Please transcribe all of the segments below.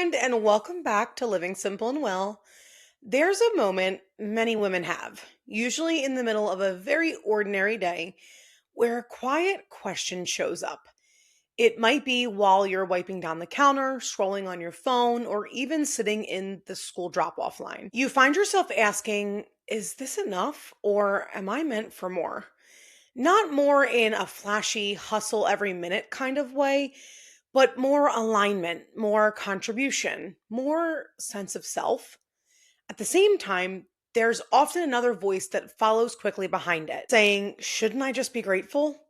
friend, and welcome back to Living Simple and Well. There's a moment many women have, usually in the middle of a very ordinary day, where a quiet question shows up. It might be while you're wiping down the counter, scrolling on your phone, or even sitting in the school drop off line. You find yourself asking, is this enough, or am I meant for more? Not more in a flashy, hustle every minute kind of way, but more alignment, more contribution, more sense of self. At the same time, there's often another voice that follows quickly behind it, saying, shouldn't I just be grateful?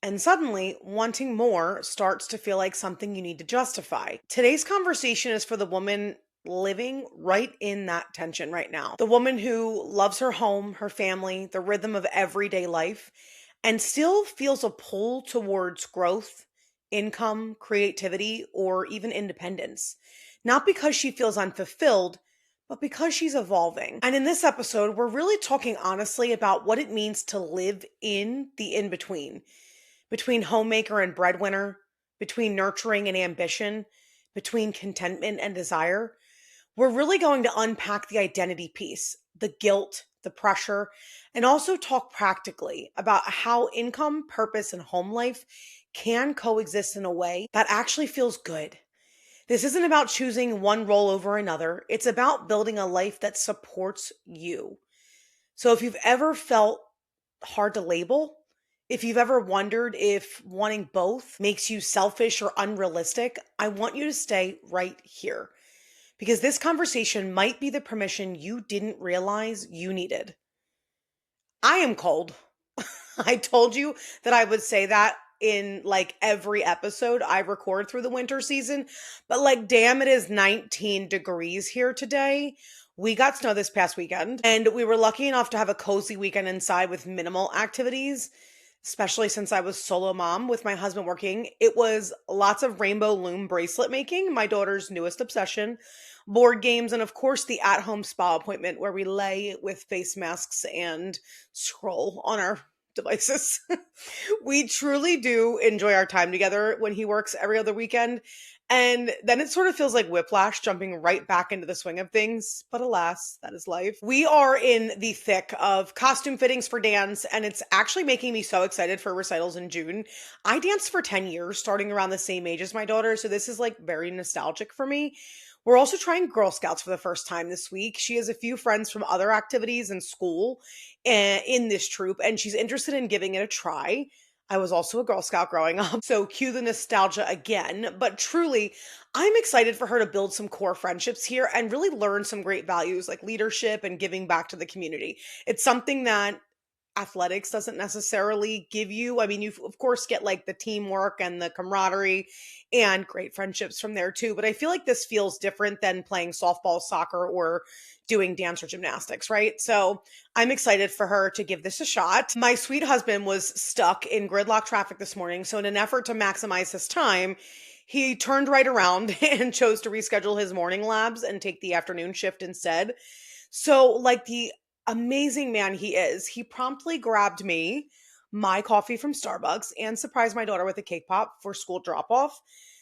And suddenly, wanting more starts to feel like something you need to justify. Today's conversation is for the woman living right in that tension right now. The woman who loves her home, her family, the rhythm of everyday life, and still feels a pull towards growth, income, creativity, or even independence. Not because she feels unfulfilled, but because she's evolving. And in this episode, we're really talking honestly about what it means to live in the in between homemaker and breadwinner, between nurturing and ambition, between contentment and desire. We're really going to unpack the identity piece, the guilt, the pressure, and also talk practically about how income, purpose, and home life can coexist in a way that actually feels good. This isn't about choosing one role over another. It's about building a life that supports you. So if you've ever felt hard to label, if you've ever wondered if wanting both makes you selfish or unrealistic, I want you to stay right here because this conversation might be the permission you didn't realize you needed. I am cold. I told you that I would say that in like every episode I record through the winter season, but like, damn, it is 19 degrees here today. We got snow this past weekend, and we were lucky enough to have a cozy weekend inside with minimal activities, especially since I was solo mom with my husband working. It was lots of rainbow loom bracelet making, my daughter's newest obsession, board games, and of course the at-home spa appointment where we lay with face masks and scroll on our devices. We truly do enjoy our time together when he works every other weekend. And then it sort of feels like whiplash jumping right back into the swing of things. But alas, that is life. We are in the thick of costume fittings for dance, and it's actually making me so excited for recitals in June. I danced for 10 years, starting around the same age as my daughter. So this is like very nostalgic for me. We're also trying Girl Scouts for the first time this week. She has a few friends from other activities in school in this troop, and she's interested in giving it a try. I was also a Girl Scout growing up, so cue the nostalgia again. But truly, I'm excited for her to build some core friendships here and really learn some great values like leadership and giving back to the community. It's something that athletics doesn't necessarily give you. I mean, you of course get like the teamwork and the camaraderie and great friendships from there too. But I feel like this feels different than playing softball, soccer, or doing dance or gymnastics, right? So I'm excited for her to give this a shot. My sweet husband was stuck in gridlock traffic this morning. So in an effort to maximize his time, he turned right around and chose to reschedule his morning labs and take the afternoon shift instead. So, like the amazing man he is, he promptly grabbed me my coffee from Starbucks and surprised my daughter with a cake pop for school drop off,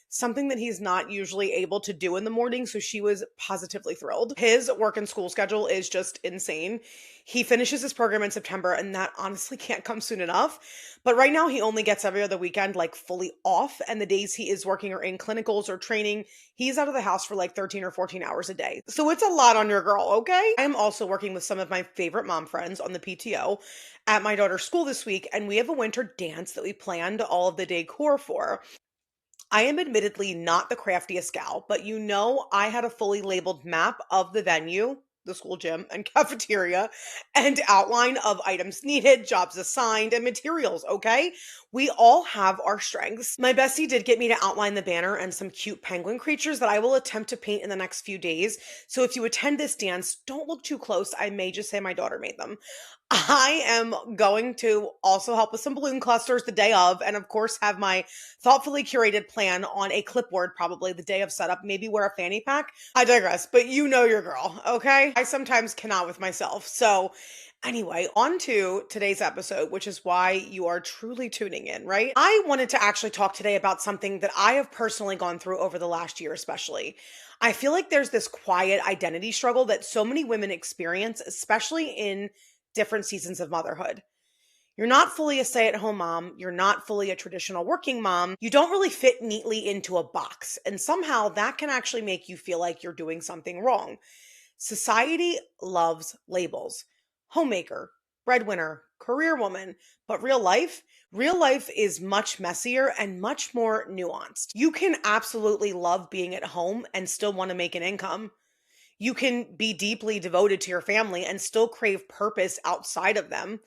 something that he's not usually able to do in the morning. So she was positively thrilled. His work and school schedule is just insane. He finishes his program in September, and that honestly can't come soon enough. But right now, he only gets every other weekend like fully off. And the days he is working or in clinicals or training, he's out of the house for like 13 or 14 hours a day. So it's a lot on your girl, okay? I am also working with some of my favorite mom friends on the PTO at my daughter's school this week, and we have a winter dance that we planned all of the decor for. I am admittedly not the craftiest gal, but I had a fully labeled map of the venue, the school gym, and cafeteria, and outline of items needed, jobs assigned, and materials, okay? We all have our strengths. My bestie did get me to outline the banner and some cute penguin creatures that I will attempt to paint in the next few days. So if you attend this dance, don't look too close. I may just say my daughter made them. I am going to also help with some balloon clusters the day of, and of course have my thoughtfully curated plan on a clipboard probably the day of setup, maybe wear a fanny pack. I digress, but you know your girl, okay? I sometimes cannot with myself. So anyway, on to today's episode, which is why you are truly tuning in, right? I wanted to actually talk today about something that I have personally gone through over the last year, especially. I feel like there's this quiet identity struggle that so many women experience, especially in different seasons of motherhood. You're not fully a stay at home mom. You're not fully a traditional working mom. You don't really fit neatly into a box. And somehow that can actually make you feel like you're doing something wrong. Society loves labels: homemaker, breadwinner, career woman. But real life is much messier and much more nuanced. You can absolutely love being at home and still want to make an income. You can be deeply devoted to your family and still crave purpose outside of them.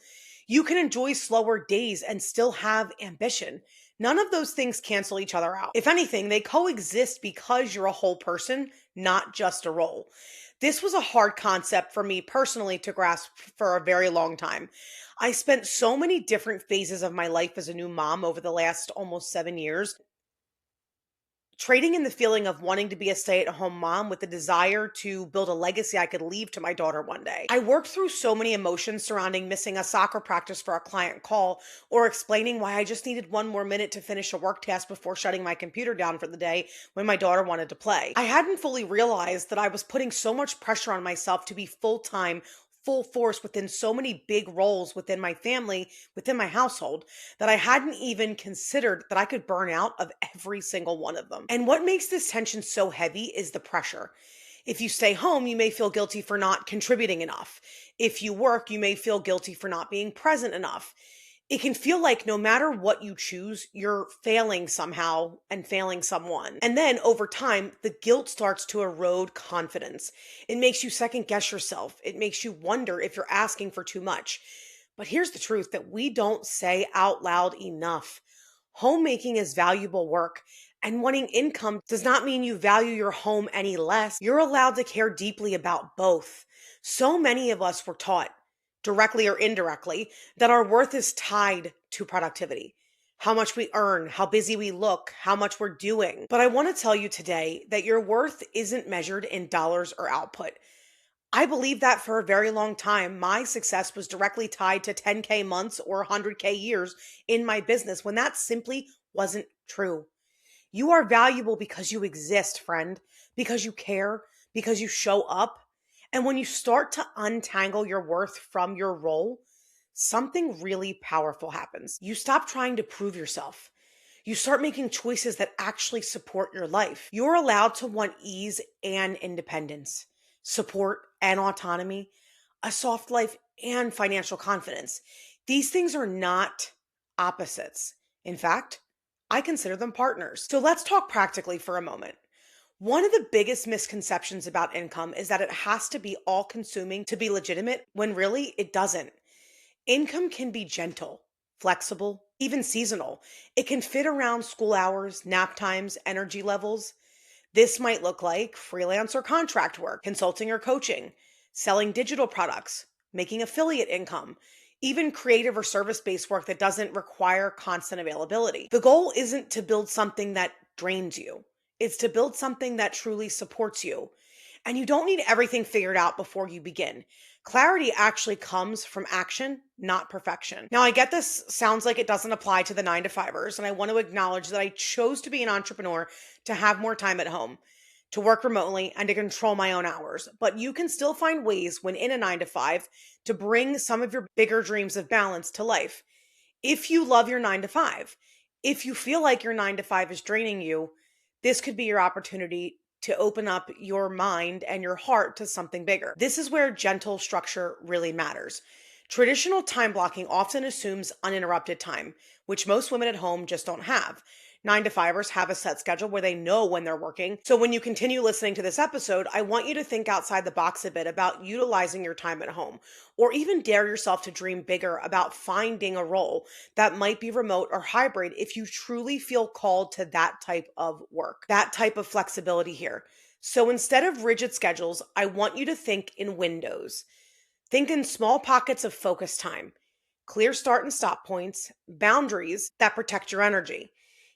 You can enjoy slower days and still have ambition. None of those things cancel each other out. If anything, they coexist because you're a whole person, not just a role. This was a hard concept for me personally to grasp for a very long time. I spent so many different phases of my life as a new mom over the last almost 7 years, trading in the feeling of wanting to be a stay at home mom with the desire to build a legacy I could leave to my daughter one day. I worked through so many emotions surrounding missing a soccer practice for a client call, or explaining why I just needed one more minute to finish a work task before shutting my computer down for the day when my daughter wanted to play. I hadn't fully realized that I was putting so much pressure on myself to be full time, full force within so many big roles within my family, within my household, that I hadn't even considered that I could burn out of every single one of them. And what makes this tension so heavy is the pressure. If you stay home, you may feel guilty for not contributing enough. If you work, you may feel guilty for not being present enough. It can feel like no matter what you choose, you're failing somehow and failing someone. And then over time, the guilt starts to erode confidence. It makes you second guess yourself. It makes you wonder if you're asking for too much. But here's the truth that we don't say out loud enough: homemaking is valuable work, and wanting income does not mean you value your home any less. You're allowed to care deeply about both. So many of us were taught, directly or indirectly, that our worth is tied to productivity. How much we earn, how busy we look, how much we're doing. But I want to tell you today that your worth isn't measured in dollars or output. I believed that for a very long time. My success was directly tied to 10K months or 100K years in my business, when that simply wasn't true. You are valuable because you exist, friend, because you care, because you show up. And when you start to untangle your worth from your role, something really powerful happens. You stop trying to prove yourself. You start making choices that actually support your life. You're allowed to want ease and independence, support and autonomy, a soft life and financial confidence. These things are not opposites. In fact, I consider them partners. So let's talk practically for a moment. One of the biggest misconceptions about income is that it has to be all consuming to be legitimate, when really it doesn't. Income can be gentle, flexible, even seasonal. It can fit around school hours, nap times, energy levels. This might look like freelance or contract work, consulting or coaching, selling digital products, making affiliate income, even creative or service based work that doesn't require constant availability. The goal isn't to build something that drains you, it's to build something that truly supports you. And you don't need everything figured out before you begin. Clarity actually comes from action, not perfection. Now, I get this sounds like it doesn't apply to the 9 to 5ers, and I want to acknowledge that I chose to be an entrepreneur to have more time at home, to work remotely, and to control my own hours. But you can still find ways when in a 9 to 5 to bring some of your bigger dreams of balance to life. If you love your 9 to 5, if you feel like your 9 to 5 is draining you, this could be your opportunity to open up your mind and your heart to something bigger. This is where gentle structure really matters. Traditional time blocking often assumes uninterrupted time, which most women at home just don't have. 9 to 5ers have a set schedule where they know when they're working. So when you continue listening to this episode, I want you to think outside the box a bit about utilizing your time at home, or even dare yourself to dream bigger about finding a role that might be remote or hybrid if you truly feel called to that type of work, that type of flexibility here. So instead of rigid schedules, I want you to think in windows. Think in small pockets of focus time, clear start and stop points, boundaries that protect your energy.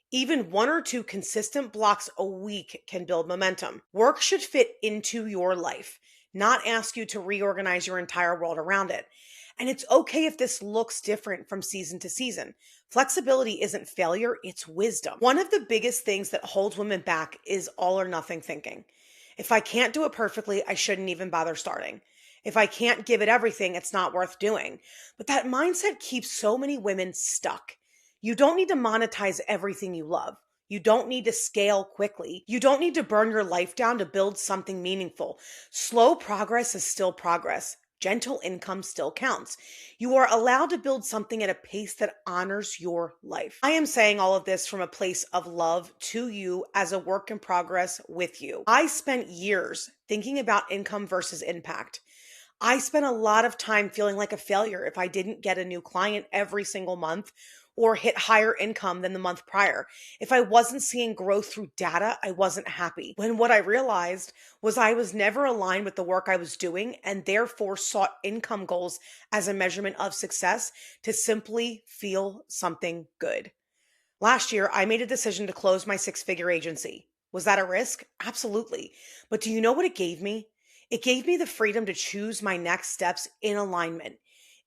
Even 1 or 2 consistent blocks a week can build momentum. Work should fit into your life, not ask you to reorganize your entire world around it. And it's okay if this looks different from season to season. Flexibility isn't failure, it's wisdom. One of the biggest things that holds women back is all or nothing thinking. If I can't do it perfectly, I shouldn't even bother starting. If I can't give it everything, it's not worth doing. But that mindset keeps so many women stuck. You don't need to monetize everything you love. You don't need to scale quickly. You don't need to burn your life down to build something meaningful. Slow progress is still progress. Gentle income still counts. You are allowed to build something at a pace that honors your life. I am saying all of this from a place of love to you as a work in progress with you. I spent years thinking about income versus impact. I spent a lot of time feeling like a failure if I didn't get a new client every single month or hit higher income than the month prior. If I wasn't seeing growth through data, I wasn't happy. When what I realized was I was never aligned with the work I was doing and therefore sought income goals as a measurement of success to simply feel something good. Last year, I made a decision to close my six-figure agency. Was that a risk? Absolutely. But do you know what it gave me? It gave me the freedom to choose my next steps in alignment.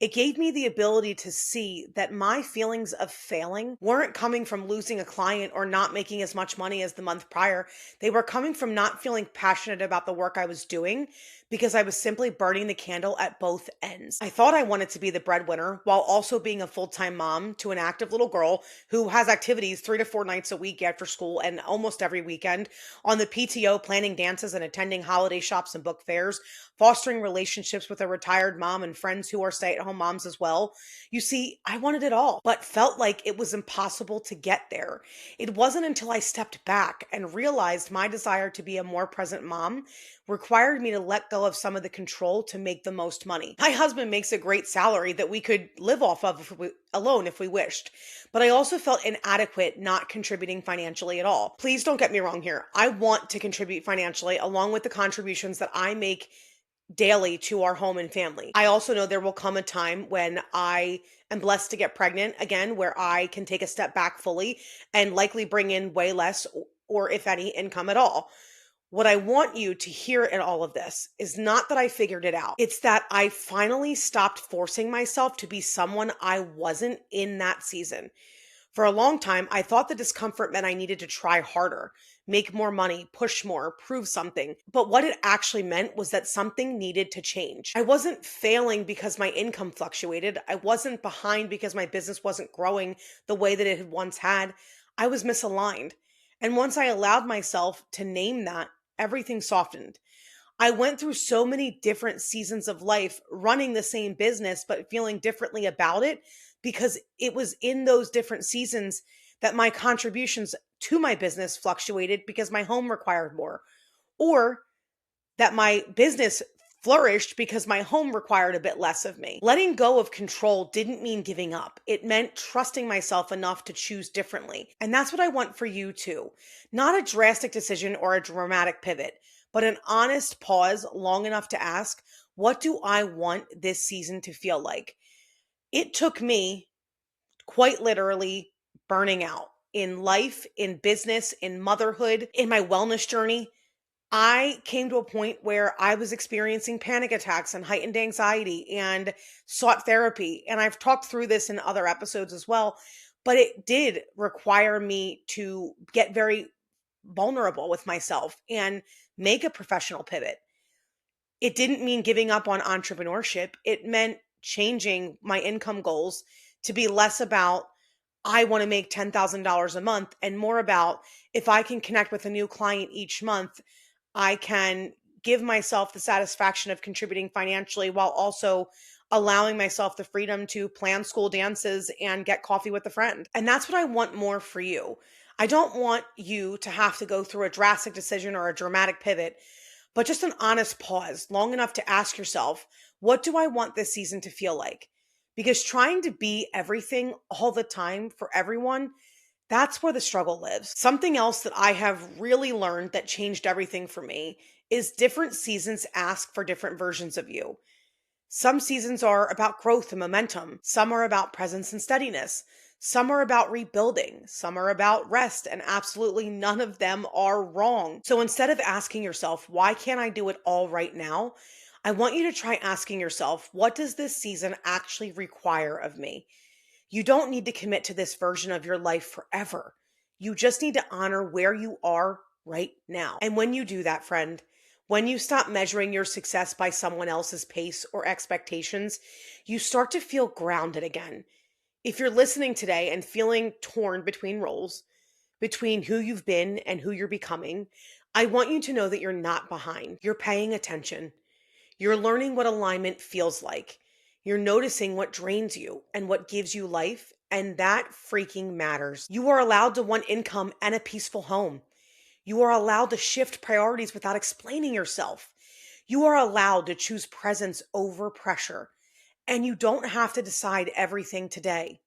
It gave me the ability to see that my feelings of failing weren't coming from losing a client or not making as much money as the month prior. They were coming from not feeling passionate about the work I was doing because I was simply burning the candle at both ends. I thought I wanted to be the breadwinner while also being a full-time mom to an active little girl who has activities 3 to 4 nights a week after school and almost every weekend, on the PTO, planning dances and attending holiday shops and book fairs, fostering relationships with a retired mom and friends who are stay-at-home moms as well. You see, I wanted it all, but felt like it was impossible to get there. It wasn't until I stepped back and realized my desire to be a more present mom required me to let go of some of the control to make the most money. My husband makes a great salary that we could live off of alone if we wished, but I also felt inadequate not contributing financially at all. Please don't get me wrong here. I want to contribute financially along with the contributions that I make daily to our home and family. I also know there will come a time when I am blessed to get pregnant again, where I can take a step back fully and likely bring in way less or if any income at all. What I want you to hear in all of this is not that I figured it out. It's that I finally stopped forcing myself to be someone I wasn't in that season. For a long time, I thought the discomfort meant I needed to try harder, make more money, push more, prove something. But what it actually meant was that something needed to change. I wasn't failing because my income fluctuated. I wasn't behind because my business wasn't growing the way that it had once had. I was misaligned. And once I allowed myself to name that, everything softened. I went through so many different seasons of life running the same business, but feeling differently about it because it was in those different seasons that my contributions to my business fluctuated because my home required more, or that my business flourished because my home required a bit less of me. Letting go of control didn't mean giving up. It meant trusting myself enough to choose differently. And that's what I want for you too. Not a drastic decision or a dramatic pivot, but an honest pause long enough to ask, what do I want this season to feel like? It took me quite literally burning out in life, in business, in motherhood, in my wellness journey. I came to a point where I was experiencing panic attacks and heightened anxiety and sought therapy. And I've talked through this in other episodes as well, but it did require me to get very vulnerable with myself and make a professional pivot. It didn't mean giving up on entrepreneurship. It meant changing my income goals to be less about, I want to make $10,000 a month, and more about, if I can connect with a new client each month, I can give myself the satisfaction of contributing financially while also allowing myself the freedom to plan school dances and get coffee with a friend. And that's what I want more for you. I don't want you to have to go through a drastic decision or a dramatic pivot, but just an honest pause long enough to ask yourself, what do I want this season to feel like? Because trying to be everything all the time for everyone, that's where the struggle lives. Something else that I have really learned that changed everything for me is different seasons ask for different versions of you. Some seasons are about growth and momentum. Some are about presence and steadiness. Some are about rebuilding. Some are about rest, and absolutely none of them are wrong. So instead of asking yourself, why can't I do it all right now? I want you to try asking yourself, what does this season actually require of me? You don't need to commit to this version of your life forever. You just need to honor where you are right now. And when you do that, friend, When you stop measuring your success by someone else's pace or expectations, you start to feel grounded again. If you're listening today and feeling torn between roles, between who you've been and who you're becoming, I want you to know that you're not behind. You're paying attention. You're learning what alignment feels like. You're noticing what drains you and what gives you life, and that freaking matters. You are allowed to want income and a peaceful home. You are allowed to shift priorities without explaining yourself. You are allowed to choose presence over pressure, and you don't have to decide everything today.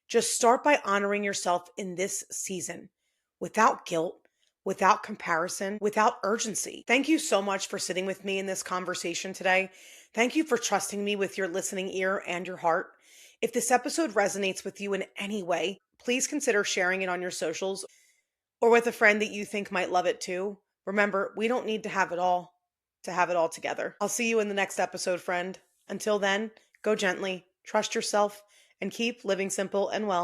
Just start by honoring yourself in this season without guilt, without comparison, without urgency. Thank you so much for sitting with me in this conversation today. Thank you for trusting me with your listening ear and your heart. If this episode resonates with you in any way, please consider sharing it on your socials or with a friend that you think might love it too. Remember, we don't need to have it all together. I'll see you in the next episode, friend. Until then, go gently, trust yourself, and keep living simple and well.